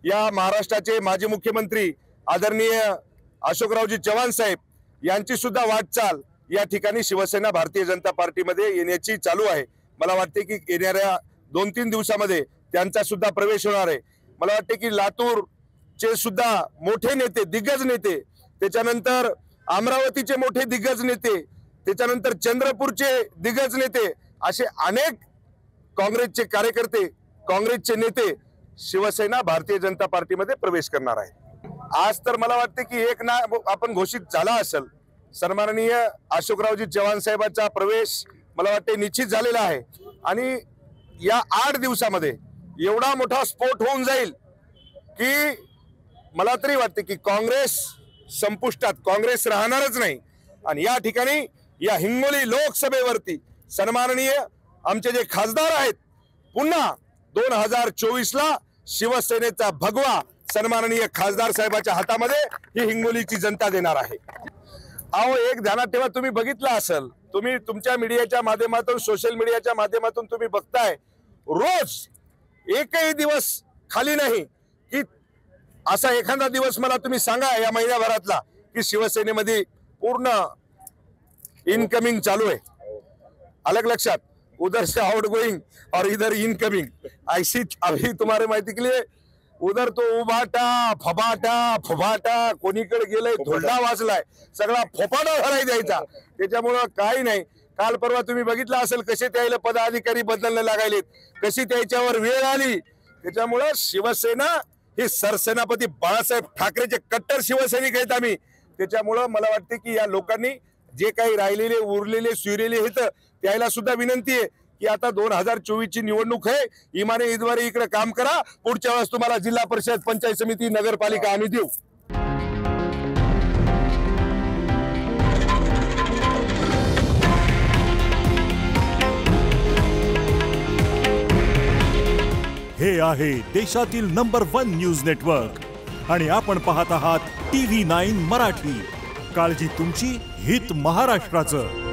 या महाराष्ट्राचे माजी मुख्यमंत्री आदरणीय अशोकरावजी चव्हाण साहेब यांची सुद्धा वाटचाल या ठिकाणी शिवसेना भारतीय जनता पार्टीमध्ये येण्याची चालू आहे। मला वाटते की येणाऱ्या 2-3 दिवसामध्ये त्यांचा सुद्धा प्रवेश होणार आहे। मला वाटते की लातूरचे सुद्धा मोठे नेते, दिग्गज नेते, त्याच्यानंतर अमरावतीचे मोठे दिग्गज नेते, त्याच्यानंतर चंद्रपूरचे दिग्गज नेते, असे अनेक काँग्रेसचे कार्यकर्ते, काँग्रेसचे नेते शिवसेना भारतीय जनता पार्टीमध्ये प्रवेश करणार आहेत। आज तर मला वाटते की एक ना आपण घोषित झाला असेल, सन्माननीय अशोकरावजी चव्हाण साहेबांचा प्रवेश मला वाटते निश्चित झालेला आहे आणि या 8 दिवसामध्ये एवढा मोठा स्फोट होऊन जाईल की मला तरी वाटते की काँग्रेस संपुष्टात, काँग्रेस राहणारच नाही। आणि या ठिकाणी या हिंगोली लोकसभेवरती सन्माननीय आमचे जे खासदार आहेत, पुन्हा 2024 ला शिवसेनेचा भगवा सन्माननीय खासदार साहेबांच्या हातामध्ये ही हिंगोलीची जनता देणार आहे। अहो, एक ध्यानात ठेवा, तुम्ही बघितलं असेल, तुम्ही तुमच्या मीडियाच्या माध्यमातून, सोशल मीडियाच्या माध्यमातून तुम्ही बघताय, रोज एकही दिवस खाली नाही की असा एखादा दिवस मला तुम्ही सांगा या महिन्याभरातला की शिवसेनेमध्ये पूर्ण इनकमिंग चालू है। अलग लक्षात, उधर से आउट गोइंग और इधर इनकमिंग, ऐसी अभी तुम्हारे माहिती के लिए उधर तो उभाटा फबाटा फुबाटा कोणीकडे गेलंय, धोंडा वाजलाय, सगळा फोपाटा भराय द्यायचा। त्याच्यामुळं काही नाही। काल परवा तुम्ही बघितलं असेल कसे त्याला पदाधिकारी बदलणं लागायलेत, कशी त्याच्यावर वेळ आली। त्याच्यामुळं शिवसेना हे सरसेनापती बाळासाहेब ठाकरेचे कट्टर शिवसैनिक आहेत आम्ही। त्याच्यामुळं मला वाटते की या लोकांनी जे काही राहिलेले उरलेले सुरलेले आहेत त्याला सुद्धा विनंती आहे की आता 2024 ची निवडणूक आहे, इमाने इद्वारे इकडे काम करा। पुढच्या वेळेस तुम्हाला जिल्हा परिषद, पंचायत समिती, नगरपालिका आम्ही देऊ। हे आहे देशातील नंबर 1 न्यूज नेटवर्क आणि आपण पाहत आहात TV9 मराठी। काळजी तुमची, हित महाराष्ट्राचं।